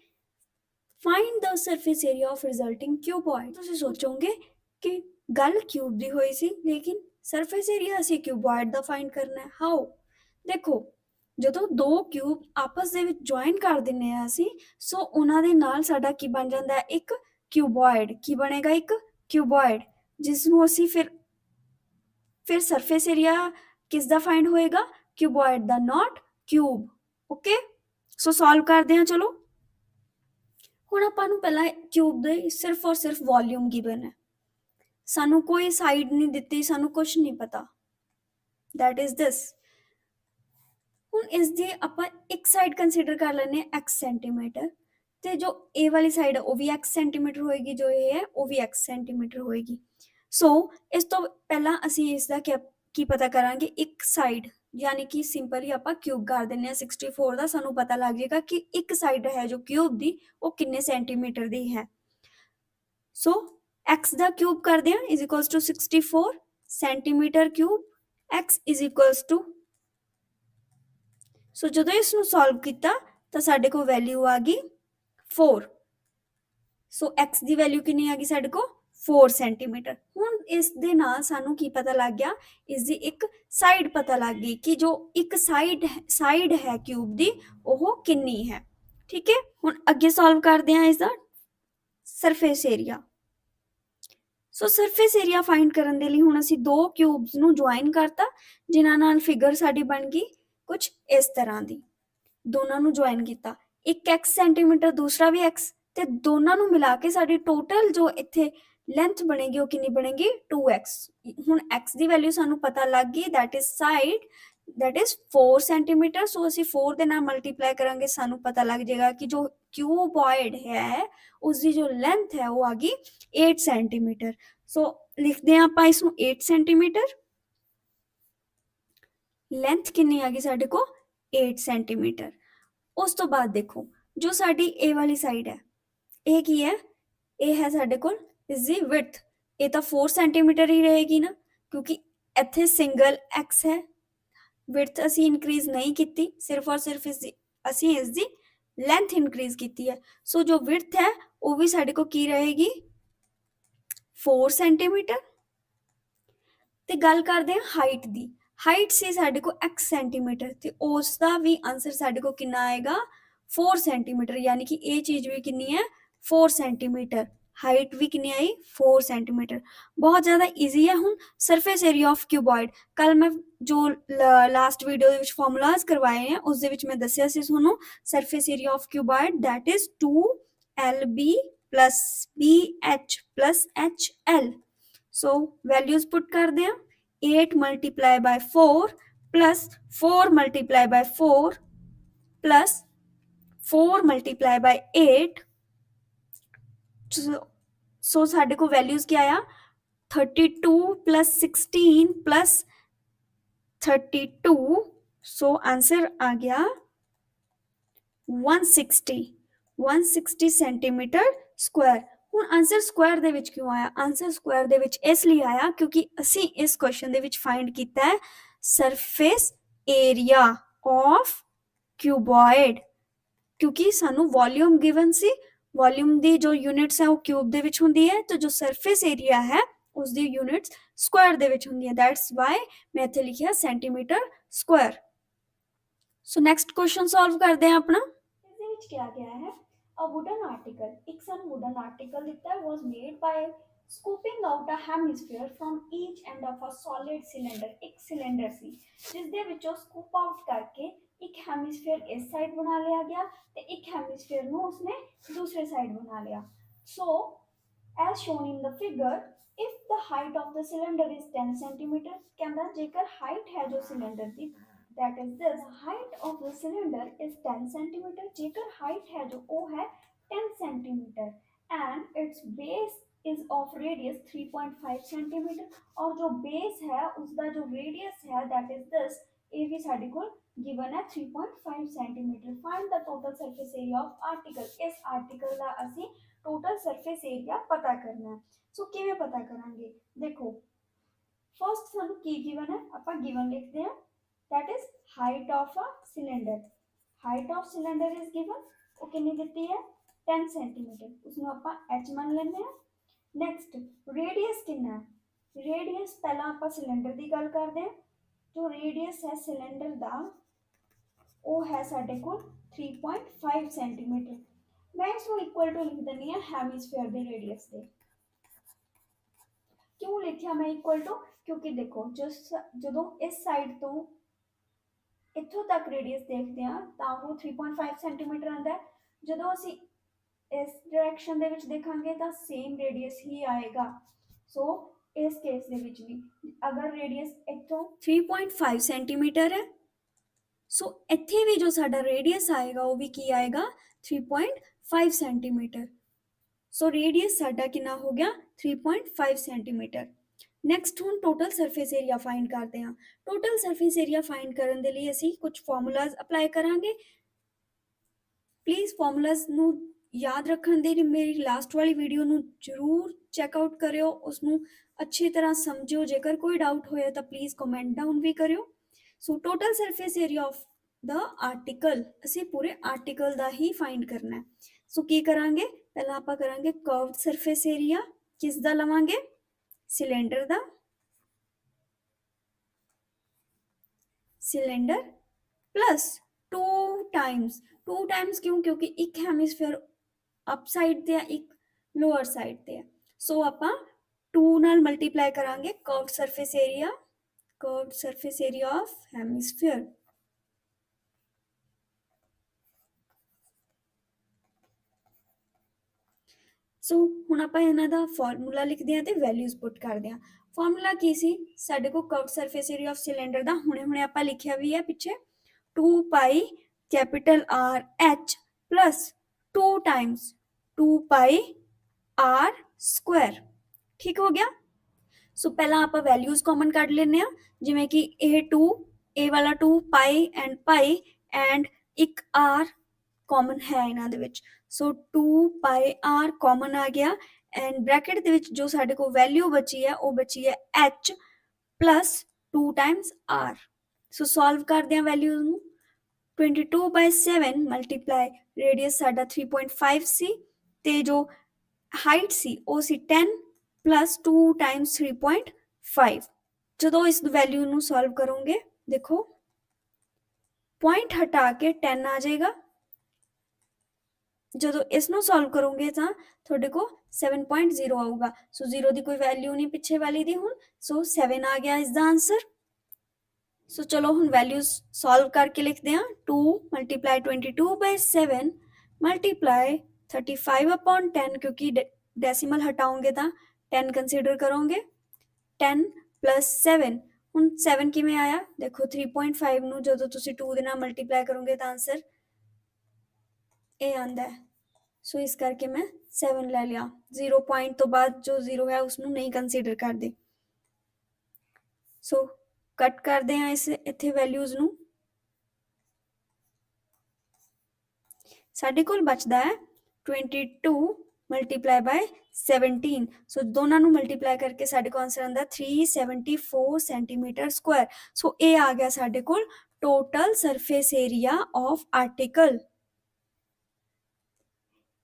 find the surface area of resulting cuboid ਤੁਸੀਂ ਸੋਚੋਗੇ ਕਿ ਗੱਲ ਕਿਊਬ ਦੀ ਹੋਈ ਸੀ ਲੇਕਿਨ ਸਰਫੇਸ ਏਰੀਆ ਅਸੀਂ ਕਿਊਬॉइड ਦਾ ਫਾਈਂਡ ਕਰਨਾ ਹੈ ਹਾਊ ਦੇਖੋ ਜਦੋਂ ਦੋ ਕਿਊਬ ਆਪਸ ਦੇ ਵਿੱਚ ਜੁਆਇਨ ਕਰ ਦਿੰਨੇ ਆ ਅਸੀਂ ਸੋ ਉਹਨਾਂ ਦੇ ਨਾਲ ਸਾਡਾ ਕੀ ਬਣ ਜਾਂਦਾ ਹੈ ਇੱਕ ਕਿਊਬॉइड ਕੀ ਬਣੇਗਾ ਇੱਕ ਕਿਊਬॉइड ਜਿਸ ਨੂੰ ਅਸੀਂ ਫਿਰ ਸਰਫੇਸ ਏਰੀਆ ਕਿਸ ਦਾ ਫਾਈਂਡ ਹੋਏਗਾ ਕਿਊਬॉइड ਦਾ ਨਾਟ ਕਿਊਬ ਓਕੇ ਸੋ ਸੋਲਵ ਕਰਦੇ ਹਾਂ ਚਲੋ ਹੁਣ ਆਪਾਂ ਨੂੰ ਪਹਿਲਾਂ ਕਿਊਬ ਦੇ ਸਿਰਫ ਔਰ ਸਿਰਫ ਵੋਲਿਊਮ ਗਿਵਨ ਹੈ ਸਾਨੂੰ ਕੋਈ ਸਾਈਡ ਨਹੀਂ ਦਿੱਤੀ ਸਾਨੂੰ ਕੁਝ ਨਹੀਂ ਪਤਾ that is this ਹੁਣ ਇਸ ਦੀ ਆਪਾਂ ਇੱਕ ਸਾਈਡ ਕੰਸੀਡਰ ਕਰ ਲੈਨੇ x ਸੈਂਟੀਮੀਟਰ ਤੇ ਜੋ a ਵਾਲੀ ਸਾਈਡ ਹੈ ਉਹ ਵੀ x ਸੈਂਟੀਮੀਟਰ ਹੋਏਗੀ ਜੋ ਇਹ ਹੈ ਉਹ ਵੀ x ਸੈਂਟੀਮੀਟਰ ਹੋਏਗੀ ਸੋ ਇਸ ਤੋਂ ਪਹਿਲਾਂ ਅਸੀਂ ਇਸ ਦਾ ਕੀ ਪਤਾ ਕਰਾਂਗੇ ਇੱਕ ਸਾਈਡ यानी कि सिंपली आप क्यूब कर देने 64 का सानू पता लग जाएगा कि एक साइड है जो क्यूब दी वो किन्ने सेंटीमीटर दी है सो x दा क्यूब कर दें is equals to 64 centimetre cube x is equals to so जो इसनू सॉल्व किया तो साडे को वैल्यू आ गई 4 सो x दी वैल्यू कितनी आ गई साडे को 4 सेंटीमीटर ਹੁਣ ਇਸ ਦੇ ਨਾਲ ਸਾਨੂੰ ਕੀ ਪਤਾ ਲੱਗ ਗਿਆ ਇਸ ਦੀ ਇੱਕ ਸਾਈਡ ਪਤਾ ਲੱਗ ਗਈ ਕਿ ਜੋ ਇੱਕ ਸਾਈਡ ਹੈ ਕਿਊਬ ਦੀ ਉਹ ਕਿੰਨੀ ਹੈ ਠੀਕ ਹੈ ਹੁਣ ਅੱਗੇ ਸੋਲਵ ਕਰਦੇ ਹਾਂ ਇਸ ਦਾ ਸਰਫੇਸ ਏਰੀਆ ਸੋ ਸਰਫੇਸ ਏਰੀਆ ਫਾਈਂਡ ਕਰਨ ਦੇ ਲਈ ਹੁਣ ਅਸੀਂ ਦੋ ਕਿਊਬਸ ਨੂੰ ਜੁਆਇਨ ਕਰਤਾ ਜਿਨ੍ਹਾਂ ਨਾਲ ਫਿਗਰ ਸਾਡੀ ਬਣ ਗਈ ਕੁਝ ਇਸ ਤਰ੍ਹਾਂ ਦੀ ਦੋਨਾਂ ਨੂੰ ਜੁਆਇਨ ਕੀਤਾ ਇੱਕ x ਸੈਂਟੀਮੀਟਰ ਦੂਸਰਾ ਵੀ x ਤੇ ਦੋਨਾਂ ਨੂੰ ਮਿਲਾ ਕੇ ਸਾਡੀ ਟੋਟਲ ਜੋ ਇੱਥੇ लेंथ बनेगी वो कितनी बनेगी 2x हुण x की वैल्यू सानू पता लग गई that is side that is 4 centimetre सो असी 4 दे नाल मल्टीप्लाई करांगे सानू पता लग जाएगा कि जो क्यूबॉइड है उसकी जो लेंथ है वो आ गई 8 सेंटीमीटर सो लिखते हैं आप इसनू 8 सेंटीमीटर लेंथ कितनी आ गई साडे को 8 सेंटीमीटर उस तो बाद देखो जो साडी ए वाली साइड है ए की है ए है साडे को इसकी विड्थ ये तो 4 सेंटीमीटर ही रहेगी ना क्योंकि इत्थे सिंगल x है विड्थ असी इनक्रीज नहीं की सिर्फ और सिर्फ असी इसकी लेंथ इनक्रीज की है सो जो विड्थ है वो भी साडे को की रहेगी 4 सेंटीमीटर ते गल करते हैं हाइट दी हाइट से साडे को x सेंटीमीटर ते उसका भी आंसर साडे को कितना आएगा 4 सेंटीमीटर, यानी कि ये चीज भी कितनी है 4 सेंटीमीटर, हाइट भी कितनी आई 4 सेंटीमीटर। बहुत ज्यादा ईजी है। ਹੁਣ ਸਰਫੇਸ ਏਰੀਆ ਆਫ ਕਿਊਬॉइड, ਕੱਲ ਮੈਂ ਜੋ ਲਾਸਟ ਵੀਡੀਓ ਦੇ ਵਿੱਚ ਫਾਰਮੂਲਾਜ਼ ਕਰਵਾਏ ਆ ਉਸ ਦੇ ਵਿੱਚ ਮੈਂ ਦੱਸਿਆ ਸੀ ਤੁਹਾਨੂੰ surface area of cuboid that is 2LB plus BH plus HL। So values put ਕਰਦੇ ਆ 8 multiply by 4 plus 4 multiply by 4 plus 4 multiply by 8। सो साढ़े को वैल्यूज क्या आया 32 plus 16 plus 32। सो आंसर आ गया 160 सेंटीमीटर स्क्वायर। ਹੁਣ ਆਨਸਰ ਸਕੁਆਇਰ ਦੇ ਵਿੱਚ ਕਿਉਂ ਆਇਆ? ਆਨਸਰ ਸਕੁਆਇਰ ਦੇ ਵਿੱਚ ਇਸ ਲਈ ਆਇਆ ਕਿਉਂਕਿ ਅਸੀਂ ਇਸ ਕੁਐਸਚਨ ਦੇ ਵਿੱਚ ਫਾਈਂਡ ਕੀਤਾ ਹੈ ਸਰਫੇਸ ਏਰੀਆ ਆਫ ਕਿਊਬॉइड, ਕਿਉਂਕਿ ਸਾਨੂੰ ਵੋਲਿਊਮ ਗਿਵਨ ਸੀ, ਵੋਲਿਊਮ ਦੀ ਜੋ ਯੂਨਿਟਸ ਹੈ ਉਹ ਕਿਊਬ ਦੇ ਵਿੱਚ ਹੁੰਦੀ ਹੈ, ਤੇ ਜੋ ਸਰਫੇਸ ਏਰੀਆ ਹੈ ਉਸ ਦੀ ਯੂਨਿਟਸ ਸਕੁਆਇਰ ਦੇ ਵਿੱਚ ਹੁੰਦੀ ਹੈ। ਦੈਟਸ ਵਾਈ ਮੈਂ ਇੱਥੇ ਲਿਖਿਆ ਸੈਂਟੀਮੀਟਰ ਸਕੁਆਇਰ। ਸੋ ਨੈਕਸਟ ਕੁਐਸਚਨ ਸੋਲਵ ਕਰਦੇ ਹਾਂ ਆਪਣਾ। ਇਸ ਦੇ ਵਿੱਚ ਕਿਹਾ ਗਿਆ ਹੈ a wooden article, ਇੱਕ ਸਾਨੂੰ wooden article ਦਿੱਤਾ ਹੈ was made by scooping out a hemisphere from each end of a solid cylinder। ਇੱਕ ਸਿਲੰਡਰ ਸੀ ਜਿਸ ਦੇ ਵਿੱਚੋਂ ਸਕੂਪ ਆਊਟ ਕਰਕੇ ਇੱਕ ਹੈਮੀਸਫੇਅਰ ਇਸ ਸਾਈਡ ਬਣਾ ਲਿਆ ਗਿਆ ਤੇ ਇੱਕ ਹੈਮੀਸਫੇਅਰ ਨੂੰ ਉਸਨੇ ਦੂਸਰੇ ਸਾਈਡ ਬਣਾ ਲਿਆ। ਸੋ as shown in the figure, if the height of the cylinder is 10 centimeter, ਕਹਿੰਦਾ ਜੇਕਰ ਹਾਈਟ ਹੈ ਜੋ cylinder the that is this height of the cylinder is 10 centimeter, जेकर height है जो वो है 10 centimeter and its base is of radius 3.5 centimeter, और जो base है उसका जो radius है that is this ये भी साड़ी को given है 3.5 centimeter। find the total surface area of article, इस article का असी total surface area पता करना है। सो किवें पता करांगे? देखो फर्स्ट सानू की given है, ਆਪਾਂ given लिखते हैं that is height of a cylinder। height of cylinder is given, वो कितनी ਦਿੱਤੀ है 10 centimeter, उसਨੂੰ ਆਪਾਂ h ਮੰਨ ਲੈਂਦੇ ਹਾਂ। नेक्स्ट रेडियस कितना है? रेडियस पहला ਆਪਾਂ सिलेंडर ਦੀ ਗੱਲ ਕਰਦੇ ਹਾਂ, जो रेडियस है सिलेंडर ਦਾ ਉਹ ਹੈ ਸਾਡੇ ਕੋਲ 3.5 सेंटीमीटर। मैं इसको इक्वल टू लिख ਦਿੰਦੀ ਹਾਂ ਹੈਮੀਸਫੇਅਰ ਦੇ रेडियस ਦੇ। क्यों लिखिया मैं इक्वल टू? क्योंकि देखो जो इस साइड तो इत्थों तक रेडियस देखते हैं तो वो 3.5 सेंटीमीटर आता है, जो असी इस डायरेक्शन दे विच देखांगे तो सेम रेडियस ही आएगा। सो इस केस दे विच भी अगर रेडियस इत्थों 3.5 सेंटीमीटर है, सो इत्थे भी जो साडा रेडियस आएगा वो भी की आएगा 3.5 सेंटीमीटर। सो रेडियस साडा कितना हो गया 3.5 सेंटीमीटर। ਨੈਕਸਟ ਹੁਣ ਟੋਟਲ ਸਰਫੇਸ ਏਰੀਆ ਫਾਈਂਡ ਕਰਦੇ ਹਾਂ। ਟੋਟਲ ਸਰਫੇਸ ਏਰੀਆ ਫਾਈਂਡ ਕਰਨ ਦੇ ਲਈ ਅਸੀਂ ਕੁਝ ਫਾਰਮੂਲਾਜ਼ ਅਪਲਾਈ ਕਰਾਂਗੇ। ਪਲੀਜ਼ ਫਾਰਮੂਲਾਜ਼ ਨੂੰ ਯਾਦ ਰੱਖਣ ਦੇ ਲਈ ਮੇਰੀ ਲਾਸਟ ਵਾਲੀ ਵੀਡੀਓ ਨੂੰ ਜ਼ਰੂਰ ਚੈੱਕ ਆਊਟ ਕਰਿਓ, ਉਸ ਨੂੰ ਅੱਛੀ ਤਰ੍ਹਾਂ ਸਮਝਿਓ। ਜੇਕਰ ਕੋਈ ਡਾਊਟ ਹੋਇਆ ਤਾਂ ਪਲੀਜ਼ ਕਮੈਂਟ ਡਾਊਨ ਵੀ ਕਰਿਓ। ਸੋ total surface area of the article, ਅਸੀਂ ਪੂਰੇ ਆਰਟੀਕਲ ਦਾ ਹੀ ਫਾਈਂਡ ਕਰਨਾ ਹੈ। ਸੋ ਕੀ ਕਰਾਂਗੇ? ਪਹਿਲਾਂ ਆਪਾਂ ਕਰਾਂਗੇ ਕਰਵਡ ਸਰਫੇਸ ਏਰੀਆ। ਕਿਸ ਦਾ ਲਵਾਂਗੇ? सिलेंडर दा। सिलेंडर प्लस 2 टाइम्स क्यों? क्योंकि एक हेमिस्फेयर अप साइड ते एक लोअर साइड ते है। सो आपां 2 नाल मल्टीप्लाई करांगे curved surface area of hemisphere. So ਹੁਣ ਆਪਾਂ ਇਹਨਾਂ ਦਾ ਫਾਰਮੂਲਾ ਲਿਖਦੇ ਹਾਂ ਤੇ ਵੈਲਿਊਜ਼ ਪੁੱਟ ਕਰਦੇ ਹਾਂ। ਫਾਰਮੂਲਾ ਕੀ ਸੀ ਸਾਡੇ ਕੋਲ? Curved surface area of cylinder ਦਾ ਹੁਣੇ ਆਪਾਂ ਲਿਖਿਆ ਵੀ ਹੈ ਪਿੱਛੇ 2 pi capital R H plus 2 times 2 pi R square. ठीक हो गया। सो पहला आप वैल्यूज कॉमन कट लेने जिमें कि ए वाला 2 पाई एंड एक R कॉमन है इन्हां दे विच। सो 2 पाई R कॉमन आ गया एंड ब्रैकेट दे विच जो साडे को वैल्यू बची है वो बची है H प्लस 2 टाइम्स R। सो सॉल्व कर दिया वैल्यूज नूं। 22/7 मल्टीप्लाई रेडियस साडा 3.5 सी ते जो हाइट सी वो सी 10 प्लस 2 टाइम्स 3.5। जो इस वैल्यू नू सॉल्व करोगे देखो पॉइंट हटा के 10 आ जाएगा ਜਦੋਂ ਇਸ ਨੂੰ ਸੋਲਵ ਕਰੋਗੇ ਤਾਂ ਤੁਹਾਡੇ ਕੋਲ 7.0 ਆਊਗਾ। ਸੋ 0 ਦੀ ਕੋਈ ਵੈਲਿਊ ਨਹੀਂ ਪਿੱਛੇ ਵਾਲੀ ਦੀ ਹੁਣ, ਸੋ 7 ਆ ਗਿਆ ਇਸ ਦਾ ਆਂਸਰ। ਸੋ ਚਲੋ ਹੁਣ ਵੈਲਿਊਜ਼ ਸੋਲਵ ਕਰਕੇ ਲਿਖਦੇ ਹਾਂ। 2 ਮਲਟੀਪਲਾਈ 22/7 ਮਲਟੀਪਲਾਈ 35/10, ਕਿਉਂਕਿ ਡੈਸੀਮਲ ਹਟਾਓਗੇ ਤਾਂ 10 ਕੰਸੀਡਰ ਕਰੋਗੇ। 10 + 7, ਹੁਣ 7 ਕਿਵੇਂ ਆਇਆ ਦੇਖੋ, 3.5 ਨੂੰ ਜਦੋਂ ਤੁਸੀਂ 2 ਦੇ ਨਾਲ ਮਲਟੀਪਲਾਈ ਕਰੋਗੇ ਤਾਂ ਆਂਸਰ ਇਹ ਆਂਦਾ ਹੈ। ਸੋ ਇਸ ਕਰਕੇ ਮੈਂ 7 ਲੈ ਲਿਆ। 0 ਪੁਆਇੰਟ ਤੋਂ ਬਾਅਦ ਜੋ 0 ਹੈ ਉਸ ਨੂੰ ਨਹੀਂ ਕੰਸੀਡਰ ਕਰਦੇ। ਸੋ ਕੱਟ ਕਰਦੇ ਹਾਂ ਇਸ ਇੱਥੇ ਵੈਲਿਊਜ਼ ਨੂੰ। ਸਾਡੇ ਕੋਲ ਬਚਦਾ ਹੈ 22 ਮਲਟੀਪਲਾਈ ਬਾਈ 17। ਸੋ ਦੋਨਾਂ ਨੂੰ ਮਲਟੀਪਲਾਈ ਕਰਕੇ ਸਾਡੇ ਕੋਲ ਆਂਸਰ ਆਉਂਦਾ 374 ਸੈਂਟੀਮੀਟਰ ਸਕੁਆਇਰ। ਸੋ ਇਹ ਆ ਗਿਆ ਸਾਡੇ ਕੋਲ total surface area of article.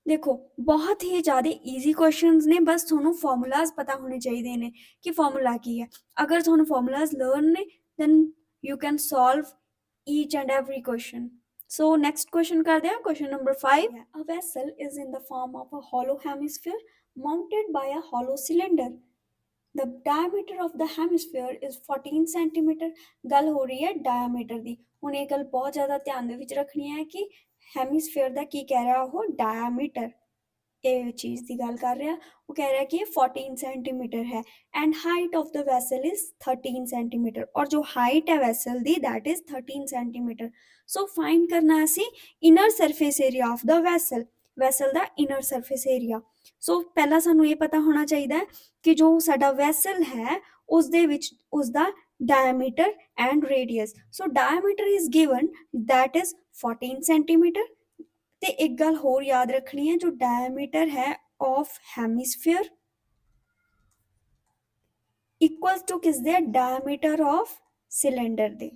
ਦੇਖੋ ਬਹੁਤ ਹੀ ਜ਼ਿਆਦਾ ਈਜ਼ੀ ਕੁਐਸਚਨਸ ਨੇ, ਬਸ ਤੁਹਾਨੂੰ ਫਾਰਮੂਲਾਜ਼ ਪਤਾ ਹੋਣੇ ਚਾਹੀਦੇ ਨੇ ਕਿ ਫਾਰਮੂਲਾ ਕੀ ਹੈ। ਅਗਰ ਤੁਹਾਨੂੰ ਫਾਰਮੂਲਾਜ਼ ਲਰਨ ਨੇ then you can solve each and every question. So next question ਕਰਦੇ ਹਾਂ। Question number 5, a vessel is in the form of a hollow hemisphere mounted by a hollow cylinder. The diameter of the hemisphere is 14 centimeter। ਗੱਲ ਹੋ ਰਹੀ ਹੈ diameter ਦੀ। ਹੁਣ ਇਹ ਗੱਲ ਬਹੁਤ ਜ਼ਿਆਦਾ ਧਿਆਨ ਦੇ ਵਿੱਚ ਰੱਖਣੀ ਹੈ ਕਿ ਹੈਮੀਸਫੇਅਰ ਦਾ ਕੀ ਕਹਿ ਰਿਹਾ ਉਹ, ਡਾਇਆਮੀਟਰ ਇਹ ਚੀਜ਼ ਦੀ ਗੱਲ ਕਰ ਰਿਹਾ। ਉਹ ਕਹਿ ਰਿਹਾ ਕਿ 14 ਸੈਂਟੀਮੀਟਰ ਹੈ and height of the vessel is 13 centimetre, ਔਰ ਜੋ ਹਾਈਟ ਹੈ ਵੈਸਲ ਦੀ that is 13 centimetre. So find ਕਰਨਾ ਅਸੀਂ inner surface area of the vessel ਦਾ ਇਨਰ ਸਰਫੇਸ ਏਰੀਆ। ਸੋ ਪਹਿਲਾਂ ਸਾਨੂੰ ਇਹ ਪਤਾ ਹੋਣਾ ਚਾਹੀਦਾ ਹੈ ਕਿ ਜੋ ਸਾਡਾ ਵੈਸਲ ਹੈ ਉਸ ਦੇ ਵਿੱਚ ਉਸਦਾ diameter and radius. So diameter is given that is 14 centimeter। ਤੇ ਇੱਕ ਗੱਲ ਹੋਰ ਯਾਦ ਰੱਖਣੀ ਹੈ, ਜੋ diameter ਹੈ of hemisphere equals to ਕਿਸ ਦੇ, diameter of cylinder ਦੇ।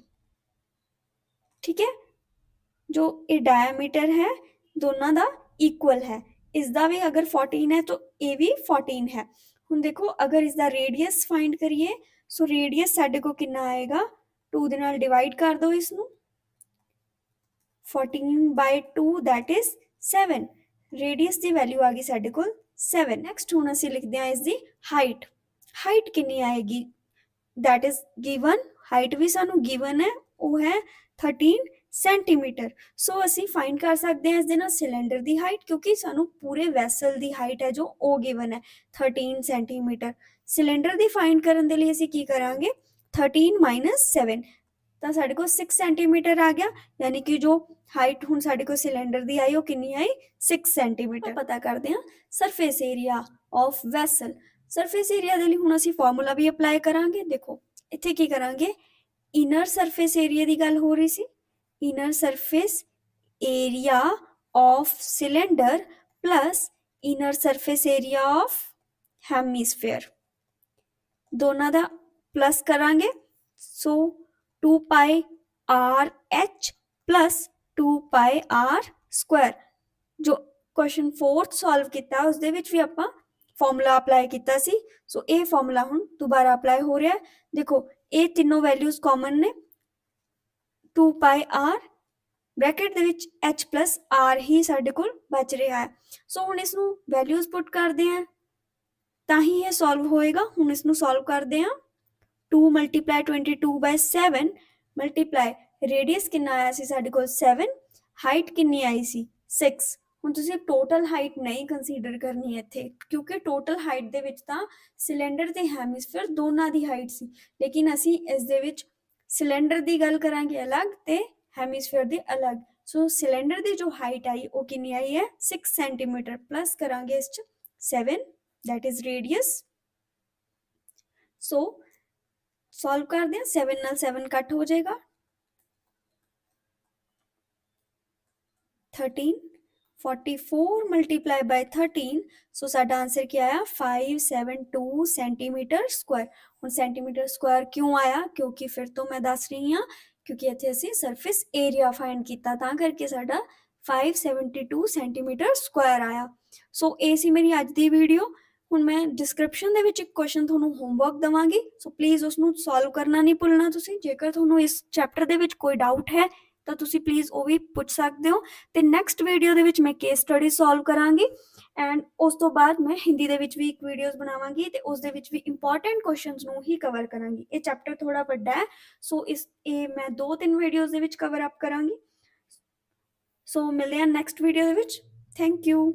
ਠੀਕ ਹੈ, ਜੋ ਇਹ diameter ਹੈ ਦੋਨਾਂ ਦਾ equal ਹੈ। ਇਸ ਦਾ ਵੀ ਅਗਰ 14 ਹੈ ਤਾਂ ਇਹ ਵੀ 14 ਹੈ। ਹੁਣ ਦੇਖੋ ਅਗਰ ਇਸ ਦਾ ਰੇਡੀਅਸ ਫਾਈਂਡ ਕਰੀਏ, ਸੋ ਰੇਡੀਅਸ ਸਾਡੇ ਕੋਲ ਕਿੰਨਾ ਆਏਗਾ, 2 ਦੇ ਨਾਲ ਡਿਵਾਈਡ ਕਰ ਦਿਓ ਇਸ ਨੂੰ, 14/2 that is 7। Radius the value ਆ ਗਈ ਸਾਡੇ ਕੋਲ 7। ਨੈਕਸਟ ਹੁਣ ਅਸੀਂ ਲਿਖਦੇ ਹਾਂ ਇਸ ਦੀ ਹਾਈਟ। ਹਾਈਟ ਕਿੰਨੀ ਆਏਗੀ, that is given, ਹਾਈਟ ਵੀ ਸਾਨੂੰ ਗਿਵਨ ਹੈ, ਉਹ ਹੈ 13 ਸੈਂਟੀਮੀਟਰ। ਸੋ ਅਸੀਂ ਫਾਈਂਡ ਕਰ ਸਕਦੇ ਹਾਂ ਇਸ ਦੇ ਨਾਲ ਸਿਲੰਡਰ ਦੀ ਹਾਈਟ, ਕਿਉਂਕਿ ਸਾਨੂੰ ਪੂਰੇ ਵੈਸਲ ਦੀ ਹਾਈਟ ਹੈ ਜੋ ਉਹ ਗਿਵਨ ਹੈ 13 ਸੈਂਟੀਮੀਟਰ। ਸਿਲੰਡਰ ਦੀ ਫਾਈਂਡ ਕਰਨ ਦੇ ਲਈ ਅਸੀਂ ਕੀ ਕਰਾਂਗੇ, 13 - 7 ਤਾਂ ਸਾਡੇ ਕੋਲ 6 ਸੈਂਟੀਮੀਟਰ ਆ ਗਿਆ। ਯਾਨੀ ਕਿ ਜੋ ਹਾਈਟ ਹੁਣ ਸਾਡੇ ਕੋਲ ਸਿਲੰਡਰ ਦੀ ਆਈ ਉਹ ਕਿੰਨੀ ਆਈ, 6 ਸੈਂਟੀਮੀਟਰ। ਪਤਾ ਕਰਦੇ ਹਾਂ surface area of vessel. Surface area ਦੇ ਲਈ ਹੁਣ ਅਸੀਂ ਫਾਰਮੂਲਾ ਵੀ ਅਪਲਾਈ ਕਰਾਂਗੇ। ਦੇਖੋ ਇੱਥੇ ਕੀ ਕਰਾਂਗੇ, ਇਨਰ ਸਰਫੇਸ ਏਰੀਆ ਦੀ ਗੱਲ ਹੋ ਰਹੀ ਸੀ, inner surface area of cylinder plus inner surface area of hemisphere, ਦੋਨਾਂ ਦਾ ਪਲਸ ਕਰਾਂਗੇ। ਸੋ 2πr/h plus 2πr²। ਜੋ ਕੁਐਸਚਨ 4th ਸੋਲਵ ਕੀਤਾ ਉਸ ਦੇ ਵਿੱਚ ਵੀ ਆਪਾਂ ਫਾਰਮੂਲਾ ਅਪਲਾਈ ਕੀਤਾ ਸੀ। ਸੋ ਇਹ ਫਾਰਮੂਲਾ ਹੁਣ ਦੁਬਾਰਾ ਅਪਲਾਈ ਹੋ ਰਿਹਾ। ਦੇਖੋ ਇਹ ਤਿੰਨੋਂ ਵੈਲਿਊਜ਼ ਕਾਮਨ ਨੇ, 2πr ਬ੍ਰੈਕਟ ਦੇ ਵਿੱਚ h + r ਹੀ ਸਾਡੇ ਕੋਲ ਬਚ ਰਿਹਾ ਹੈ। ਸੋ ਹੁਣ ਇਸ ਨੂੰ ਵੈਲਿਊਜ਼ ਪੁੱਟ ਕਰਦੇ ਹਾਂ ਤਾਂ ਹੀ ਇਹ ਸੋਲਵ ਹੋਏਗਾ। ਹੁਣ ਇਸ ਨੂੰ ਸੋਲਵ ਕਰਦੇ ਹਾਂ। 2 × 22/7 ਮਲਟੀਪਲਾਈ ਰੇਡੀਅਸ ਕਿੰਨਾ ਆਇਆ ਸੀ ਸਾਡੇ ਕੋਲ 7, ਹਾਈਟ ਕਿੰਨੀ ਆਈ ਸੀ 6। ਹੁਣ ਤੁਸੀਂ ਟੋਟਲ ਹਾਈਟ ਨਹੀਂ ਕੰਸੀਡਰ ਕਰਨੀ ਇੱਥੇ, ਕਿਉਂਕਿ ਟੋਟਲ ਹਾਈਟ ਦੇ ਵਿੱਚ ਤਾਂ ਸਿਲੰਡਰ ਤੇ ਹੈਮੀਸਫੇਅਰ ਦੋਨਾਂ ਦੀ ਹਾਈਟ ਸੀ, ਲੇਕਿਨ ਅਸੀਂ ਇਸ ਦੇ ਵਿੱਚ ਸਿਲੰਡਰ ਦੀ ਗੱਲ ਕਰਾਂਗੇ ਅਲੱਗ ਤੇ ਹੈਮੀਸਫੇਅਰ ਦੀ ਅਲੱਗ। ਸੋ ਸਿਲੰਡਰ ਦੀ ਜੋ ਹਾਈਟ ਆਈ ਉਹ ਕਿੰਨੀ ਆਈ ਹੈ 6 ਸੈਂਟੀਮੀਟਰ, ਪਲੱਸ ਕਰਾਂਗੇ ਇਸ 'ਚ 7 that is radius। So solve ਕਰਦੇ ਹਾਂ, 7 ਨਾਲ 7 ਕੱਟ ਹੋ ਜਾਏਗਾ, 13 44 ਮਲਟੀਪਲਾਈ ਬਾਈ 13। ਸੋ ਸਾਡਾ ਆਂਸਰ ਕੀ ਆਇਆ 572 ਸੈਂਟੀਮੀਟਰ ਸਕੁਆਇਰ। ਹੁਣ ਸੈਂਟੀਮੀਟਰ ਸਕੁਆਇਰ ਕਿਉਂ ਆਇਆ, ਕਿਉਂਕਿ ਫਿਰ ਤੋਂ ਮੈਂ ਦੱਸ ਰਹੀ ਹਾਂ, ਕਿਉਂਕਿ ਇੱਥੇ ਅਸੀਂ ਸਰਫੇਸ ਏਰੀਆ ਫਾਈਂਡ ਕੀਤਾ ਤਾਂ ਕਰਕੇ ਸਾਡਾ 572 ਸੈਂਟੀਮੀਟਰ ਸਕੁਆਇਰ ਆਇਆ। ਸੋ ਇਹ ਸੀ ਮੇਰੀ ਅੱਜ ਦੀ ਵੀਡੀਓ। ਹੁਣ ਮੈਂ ਡਿਸਕ੍ਰਿਪਸ਼ਨ ਦੇ ਵਿੱਚ ਇੱਕ ਕੁਐਸਚਨ ਤੁਹਾਨੂੰ ਹੋਮਵਰਕ ਦਵਾਂਗੀ, ਸੋ ਪਲੀਜ਼ ਉਸ ਨੂੰ ਸੋਲਵ ਕਰਨਾ ਨਹੀਂ ਭੁੱਲਣਾ ਤੁਸੀਂ। ਜੇਕਰ ਤੁਹਾਨੂੰ ਇਸ ਚੈਪਟਰ ਦੇ ਵਿੱਚ ਕੋਈ ਡਾਊਟ ਹੈ ਤਾਂ ਤੁਸੀਂ ਪਲੀਜ਼ ਉਹ ਵੀ ਪੁੱਛ ਸਕਦੇ ਹੋ। ਤੇ ਨੈਕਸਟ ਵੀਡੀਓ ਦੇ ਵਿੱਚ ਮੈਂ ਕੇਸ ਸਟੱਡੀ ਸੋਲਵ ਕਰਾਂਗੀ ਐਂਡ ਉਸ ਤੋਂ ਬਾਅਦ ਮੈਂ ਹਿੰਦੀ ਦੇ ਵਿੱਚ ਵੀ ਇੱਕ ਵੀਡੀਓਜ਼ ਬਣਾਵਾਂਗੀ ਤੇ ਉਸ ਦੇ ਵਿੱਚ ਵੀ ਇੰਪੋਰਟੈਂਟ ਕੁਐਸਚਨਸ ਨੂੰ ਹੀ ਕਵਰ ਕਰਾਂਗੀ। ਇਹ ਚੈਪਟਰ ਥੋੜਾ ਵੱਡਾ ਹੈ, ਸੋ ਇਹ ਮੈਂ 2-3 ਵੀਡੀਓਜ਼ ਦੇ ਵਿੱਚ ਕਵਰ ਅਪ ਕਰਾਂਗੀ। ਸੋ ਮਿਲਦੇ ਹਾਂ ਨੈਕਸਟ ਵੀਡੀਓ ਦੇ ਵਿੱਚ। Thank you.